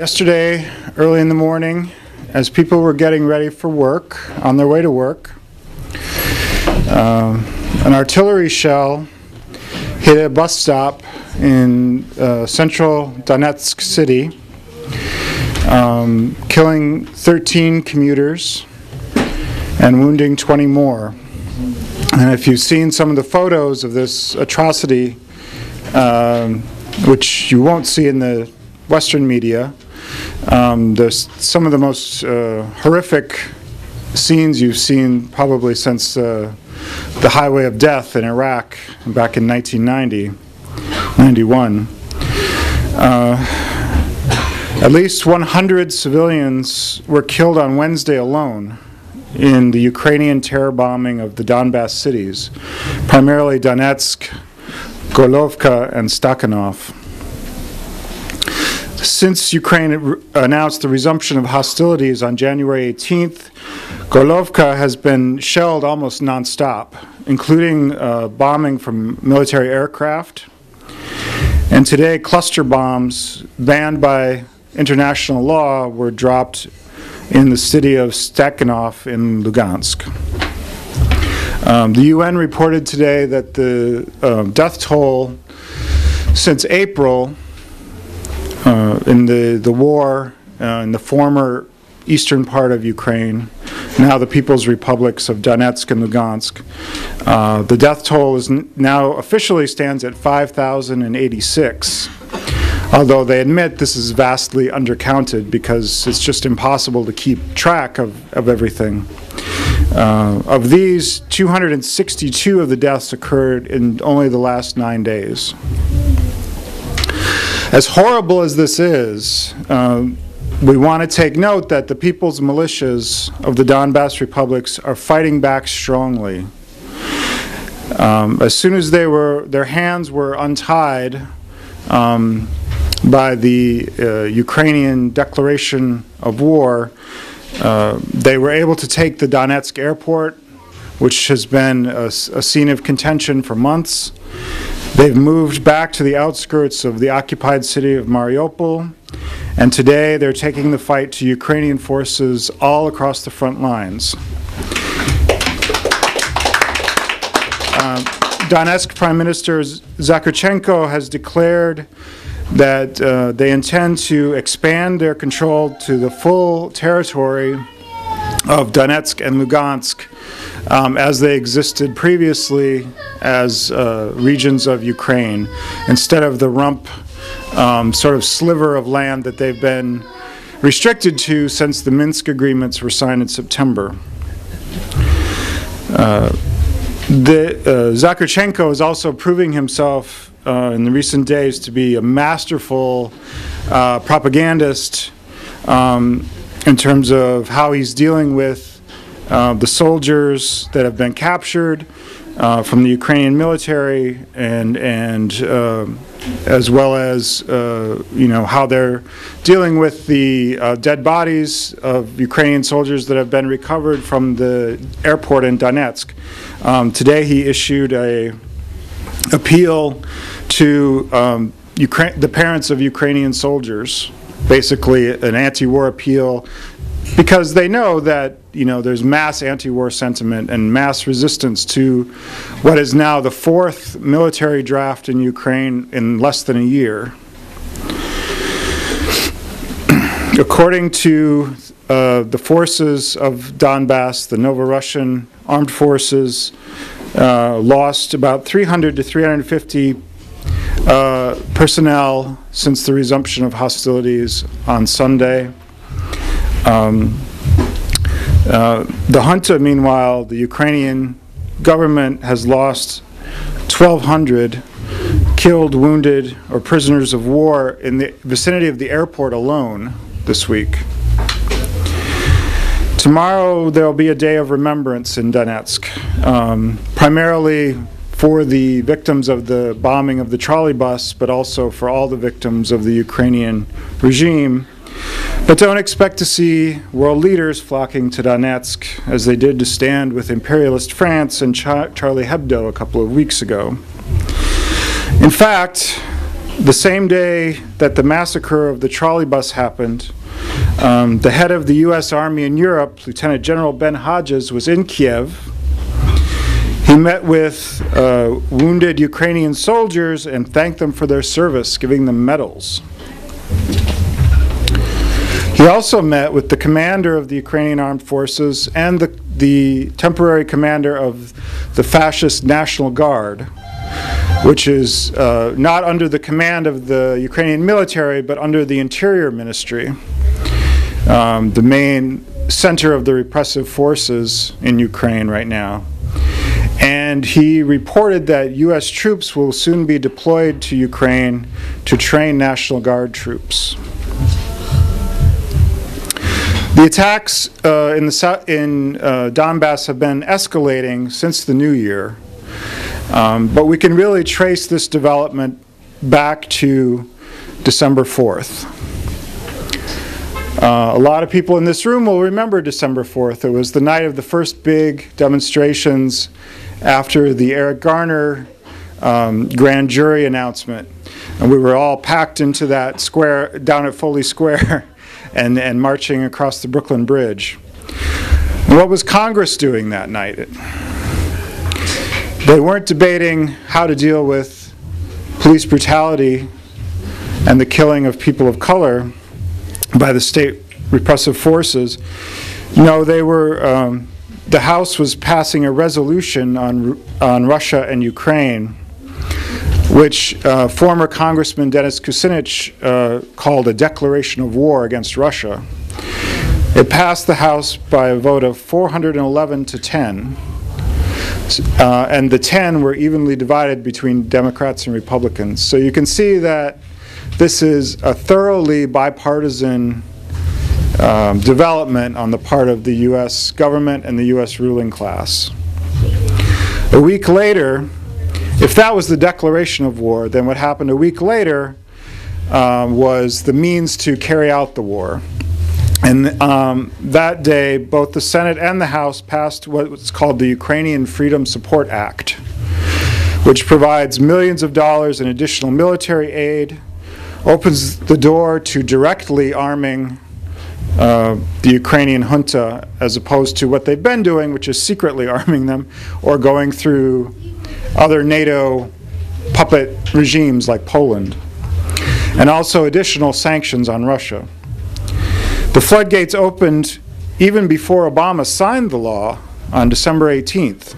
Yesterday, early in the morning, as people were getting ready for work, on their way to work, an artillery shell hit a bus stop in central Donetsk city, killing 13 commuters and wounding 20 more. And if you've seen some of the photos of this atrocity, which you won't see in the Western media, there's some of the most horrific scenes you've seen probably since the Highway of Death in Iraq back in 1991. At least 100 civilians were killed on Wednesday alone in the Ukrainian terror bombing of the Donbass cities, primarily Donetsk, Gorlovka, and Stakhanov. Since Ukraine announced the resumption of hostilities on January 18th, Gorlovka has been shelled almost nonstop, including bombing from military aircraft. And today, cluster bombs banned by international law were dropped in the city of Stakhanov in Lugansk. The UN reported today that the death toll since April in the war in the former eastern part of Ukraine, now the People's Republics of Donetsk and Lugansk, the death toll is now officially stands at 5,086. Although they admit this is vastly undercounted because it's just impossible to keep track of everything. Of these, 262 of the deaths occurred in only the last 9 days. As horrible as this is, we want to take note that the people's militias of the Donbass republics are fighting back strongly. As soon as their hands were untied by the Ukrainian declaration of war, they were able to take the Donetsk airport, which has been a scene of contention for months. They've moved back to the outskirts of the occupied city of Mariupol, and today they're taking the fight to Ukrainian forces all across the front lines. Donetsk Prime Minister Zakharchenko has declared that they intend to expand their control to the full territory of Donetsk and Lugansk as they existed previously as regions of Ukraine, instead of the rump sort of sliver of land that they've been restricted to since the Minsk agreements were signed in September. Zakharchenko is also proving himself in the recent days to be a masterful propagandist in terms of how he's dealing with the soldiers that have been captured from the Ukrainian military, and as well as how they're dealing with the dead bodies of Ukrainian soldiers that have been recovered from the airport in Donetsk. Today he issued an appeal to the parents of Ukrainian soldiers, basically an anti-war appeal, because they know that there's mass anti-war sentiment and mass resistance to what is now the fourth military draft in Ukraine in less than a year. According to the forces of Donbass, the Novorussia armed forces lost about 300 to 350 personnel since the resumption of hostilities on Sunday. The junta, meanwhile, the Ukrainian government has lost 1,200 killed, wounded, or prisoners of war in the vicinity of the airport alone this week. Tomorrow there will be a day of remembrance in Donetsk, primarily for the victims of the bombing of the trolley bus, but also for all the victims of the Ukrainian regime. But don't expect to see world leaders flocking to Donetsk as they did to stand with imperialist France and Charlie Hebdo a couple of weeks ago. In fact, the same day that the massacre of the trolley bus happened, the head of the U.S. Army in Europe, Lieutenant General Ben Hodges, was in Kiev. He met with wounded Ukrainian soldiers and thanked them for their service, giving them medals. He also met with the commander of the Ukrainian Armed Forces and the temporary commander of the Fascist National Guard, which is not under the command of the Ukrainian military, but under the Interior Ministry, the main center of the repressive forces in Ukraine right now. And he reported that U.S. troops will soon be deployed to Ukraine to train National Guard troops. The attacks in Donbass have been escalating since the new year, but we can really trace this development back to December 4th. A lot of people in this room will remember December 4th. It was the night of the first big demonstrations after the Eric Garner grand jury announcement. And we were all packed into that square down at Foley Square and marching across the Brooklyn Bridge. And what was Congress doing that night? They weren't debating how to deal with police brutality and the killing of people of color by the state repressive forces. No, they were, the House was passing a resolution on Russia and Ukraine, which former Congressman Dennis Kucinich called a declaration of war against Russia. It passed the House by a vote of 411 to 10, and the 10 were evenly divided between Democrats and Republicans. So you can see that this is a thoroughly bipartisan development on the part of the U.S. government and the U.S. ruling class. A week later, if that was the declaration of war, then what happened a week later was the means to carry out the war. And that day, both the Senate and the House passed what's called the Ukrainian Freedom Support Act, which provides millions of dollars in additional military aid, opens the door to directly arming the Ukrainian junta, as opposed to what they've been doing, which is secretly arming them or going through other NATO puppet regimes like Poland, and also additional sanctions on Russia. The floodgates opened even before Obama signed the law on December 18th.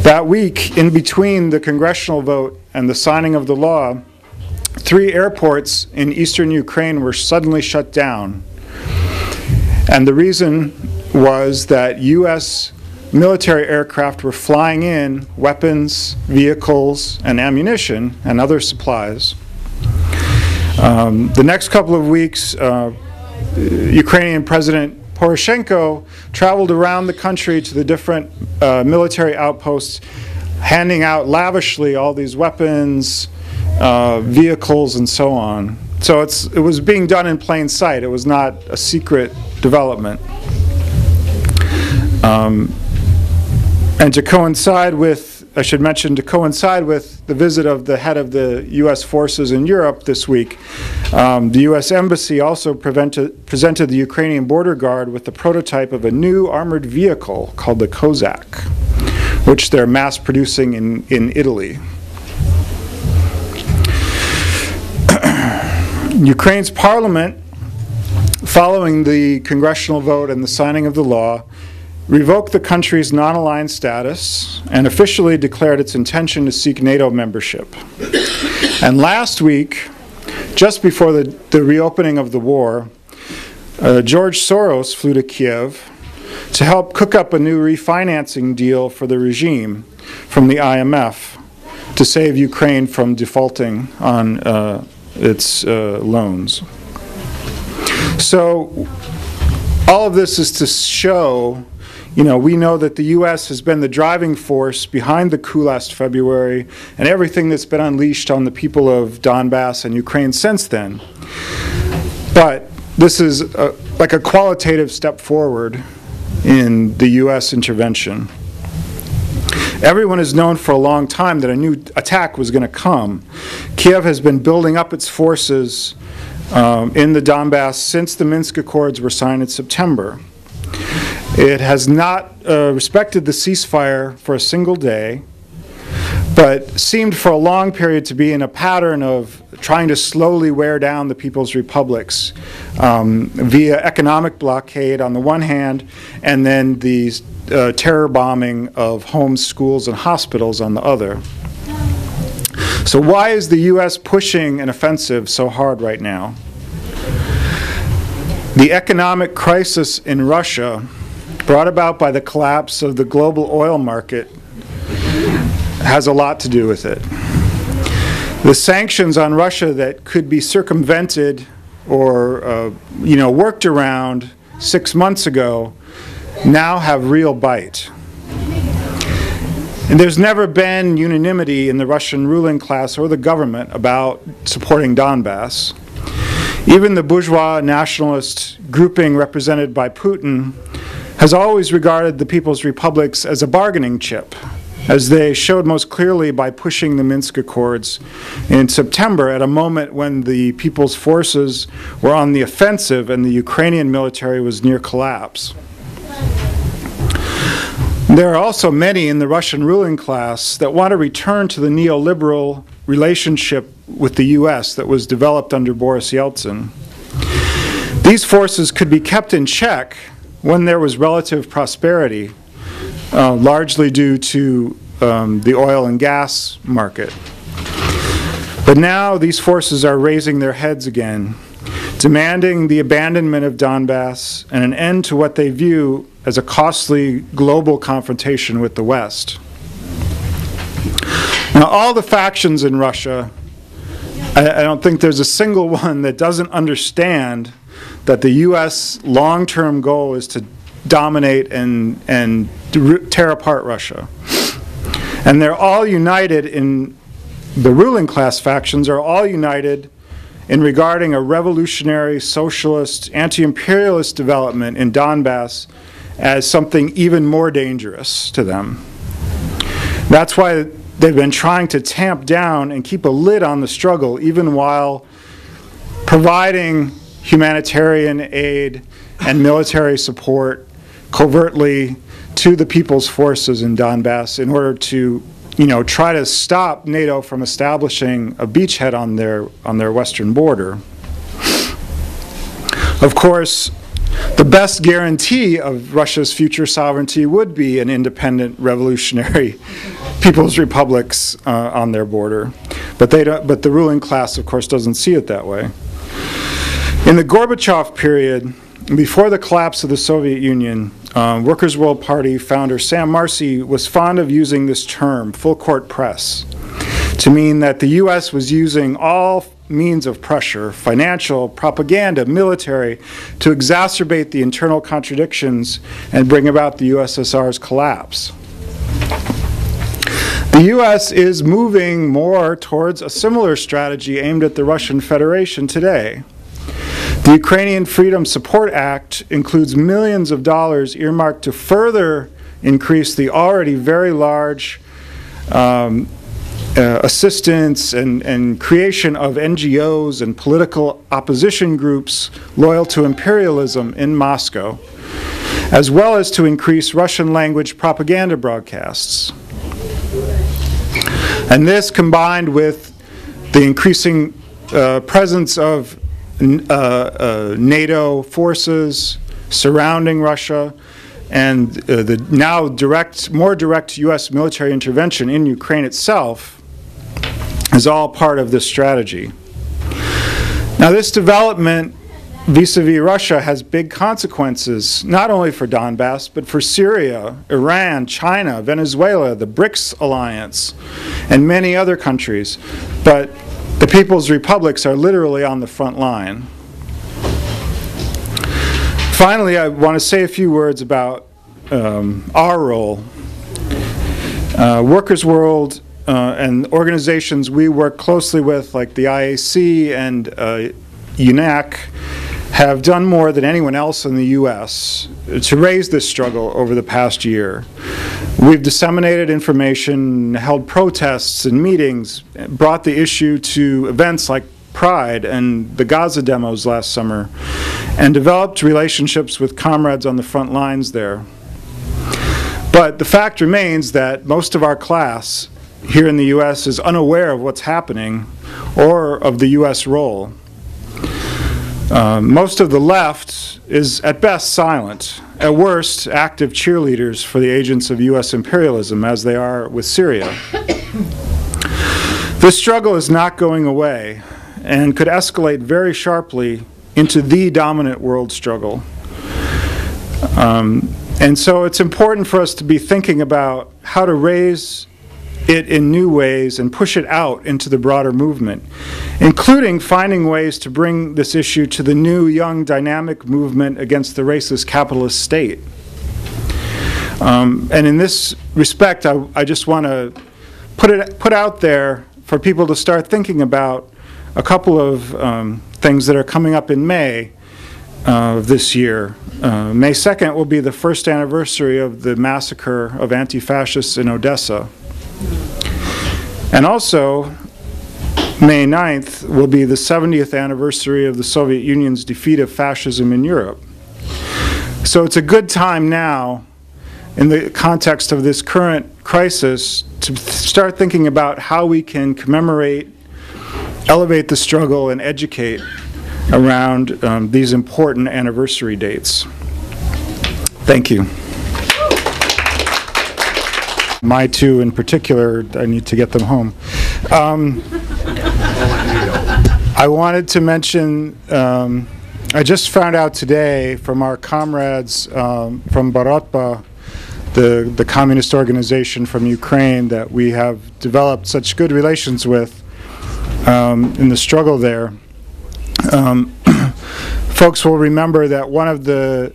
That week, in between the congressional vote and the signing of the law, 3 airports in eastern Ukraine were suddenly shut down. And the reason was that U.S. military aircraft were flying in weapons, vehicles, and ammunition, and other supplies. The next couple of weeks, Ukrainian President Poroshenko traveled around the country to the different military outposts, handing out lavishly all these weapons, vehicles, and so on. So it was being done in plain sight. It was not a secret development. And to coincide with, I should mention, to coincide with the visit of the head of the U.S. forces in Europe this week, the U.S. Embassy also presented the Ukrainian Border Guard with the prototype of a new armored vehicle called the Kozak, which they're mass producing in Italy. Ukraine's parliament, following the congressional vote and the signing of the law, revoked the country's non-aligned status and officially declared its intention to seek NATO membership. And last week, just before the reopening of the war, George Soros flew to Kiev to help cook up a new refinancing deal for the regime from the IMF to save Ukraine from defaulting on its loans. So all of this is to show, we know that the U.S. has been the driving force behind the coup last February and everything that's been unleashed on the people of Donbass and Ukraine since then. But this is like a qualitative step forward in the U.S. intervention. Everyone has known for a long time that a new attack was going to come. Kiev has been building up its forces in the Donbass since the Minsk Accords were signed in September. It has not respected the ceasefire for a single day, but seemed for a long period to be in a pattern of trying to slowly wear down the people's republics via economic blockade on the one hand, and then the terror bombing of homes, schools, and hospitals on the other. So why is the U.S. pushing an offensive so hard right now? The economic crisis in Russia, brought about by the collapse of the global oil market, has a lot to do with it. The sanctions on Russia that could be circumvented or worked around 6 months ago now have real bite. And there's never been unanimity in the Russian ruling class or the government about supporting Donbass. Even the bourgeois nationalist grouping represented by Putin has always regarded the People's Republics as a bargaining chip, as they showed most clearly by pushing the Minsk Accords in September at a moment when the people's forces were on the offensive and the Ukrainian military was near collapse. There are also many in the Russian ruling class that want to return to the neoliberal relationship with the U.S. that was developed under Boris Yeltsin. These forces could be kept in check when there was relative prosperity, largely due to the oil and gas market. But now these forces are raising their heads again, demanding the abandonment of Donbass and an end to what they view as a costly global confrontation with the West. Now, all the factions in Russia, I don't think there's a single one that doesn't understand that the U.S. long-term goal is to dominate and tear apart Russia. And they're all united in, the ruling class factions are all united in regarding a revolutionary, socialist, anti-imperialist development in Donbass as something even more dangerous to them. That's why they've been trying to tamp down and keep a lid on the struggle, even while providing humanitarian aid and military support covertly to the people's forces in Donbass in order to, try to stop NATO from establishing a beachhead on their western border. Of course, the best guarantee of Russia's future sovereignty would be an independent, revolutionary people's republics on their border, but the ruling class, of course, doesn't see it that way. In the Gorbachev period, before the collapse of the Soviet Union, Workers' World Party founder Sam Marcy was fond of using this term, full court press, to mean that the U.S. was using all means of pressure, financial, propaganda, military, to exacerbate the internal contradictions and bring about the USSR's collapse. The U.S. is moving more towards a similar strategy aimed at the Russian Federation today. The Ukrainian Freedom Support Act includes millions of dollars earmarked to further increase the already very large assistance and creation of NGOs and political opposition groups loyal to imperialism in Moscow, as well as to increase Russian language propaganda broadcasts. And this, combined with the increasing presence of NATO forces surrounding Russia, and the now more direct U.S. military intervention in Ukraine itself, is all part of this strategy. Now, this development vis-a-vis Russia has big consequences, not only for Donbass, but for Syria, Iran, China, Venezuela, the BRICS alliance, and many other countries. But the People's Republics are literally on the front line. Finally, I want to say a few words about our role. Workers' World and organizations we work closely with, like the IAC and UNAC, have done more than anyone else in the U.S. to raise this struggle over the past year. We've disseminated information, held protests and meetings, brought the issue to events like Pride and the Gaza demos last summer, and developed relationships with comrades on the front lines there. But the fact remains that most of our class here in the U.S. is unaware of what's happening or of the U.S. role. Most of the left is at best silent, at worst active cheerleaders for the agents of U.S. imperialism, as they are with Syria. This struggle is not going away and could escalate very sharply into the dominant world struggle. And so it's important for us to be thinking about how to raise it in new ways and push it out into the broader movement, including finding ways to bring this issue to the new, young, dynamic movement against the racist capitalist state. And in this respect, I just want to put out there for people to start thinking about a couple of things that are coming up in May of this year. May 2nd will be the first anniversary of the massacre of anti-fascists in Odessa. And also, May 9th will be the 70th anniversary of the Soviet Union's defeat of fascism in Europe. So it's a good time now, in the context of this current crisis, to start thinking about how we can commemorate, elevate the struggle, and educate around these important anniversary dates. Thank you. My two in particular, I need to get them home. I wanted to mention, I just found out today from our comrades from Borotba, the communist organization from Ukraine that we have developed such good relations with in the struggle there. Folks will remember that one of the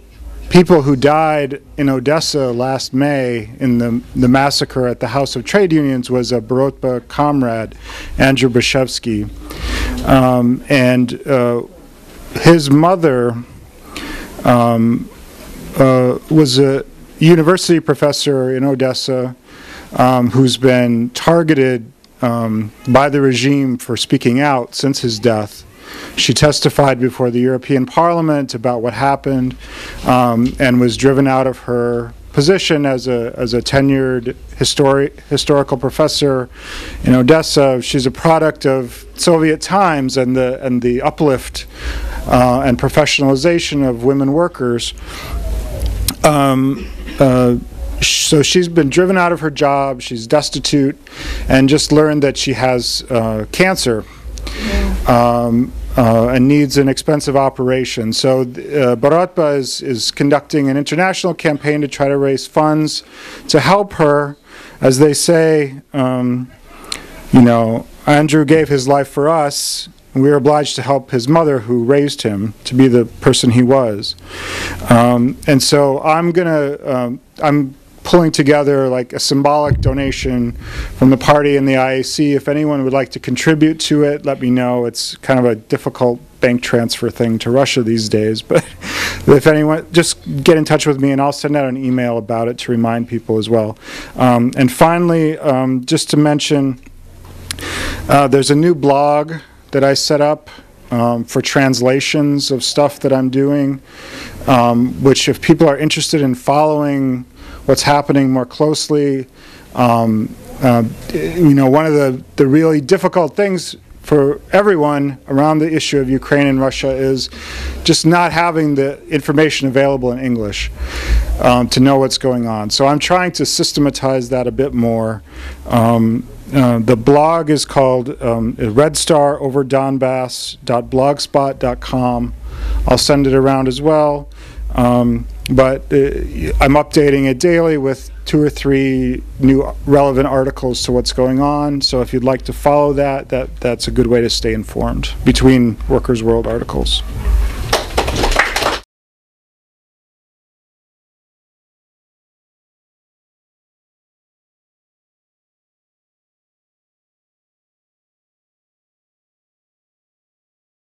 people who died in Odessa last May in the massacre at the House of Trade Unions was a Borotba comrade, Andrew Bashevsky. And his mother was a university professor in Odessa who's been targeted by the regime for speaking out since his death. She testified before the European Parliament about what happened and was driven out of her position as a tenured historical professor in Odessa. She's a product of Soviet times and the uplift and professionalization of women workers. So she's been driven out of her job, she's destitute, and just learned that she has cancer. And needs an expensive operation. So Borotba is conducting an international campaign to try to raise funds to help her. As they say, you know, Andrew gave his life for us, and we were obliged to help his mother who raised him to be the person he was. And so I'm pulling together like a symbolic donation from the party and the IAC. If anyone would like to contribute to it, let me know. It's kind of a difficult bank transfer thing to Russia these days, but if anyone, just get in touch with me and I'll send out an email about it to remind people as well. And finally, just to mention, there's a new blog that I set up for translations of stuff that I'm doing, which if people are interested in following what's happening more closely. You know, one of the really difficult things for everyone around the issue of Ukraine and Russia is just not having the information available in English to know what's going on. So I'm trying to systematize that a bit more. The blog is called redstaroverdonbass.blogspot.com. I'll send it around as well. But I'm updating it daily with 2 or 3 new relevant articles to what's going on. So if you'd like to follow that, that's a good way to stay informed between Workers' World articles.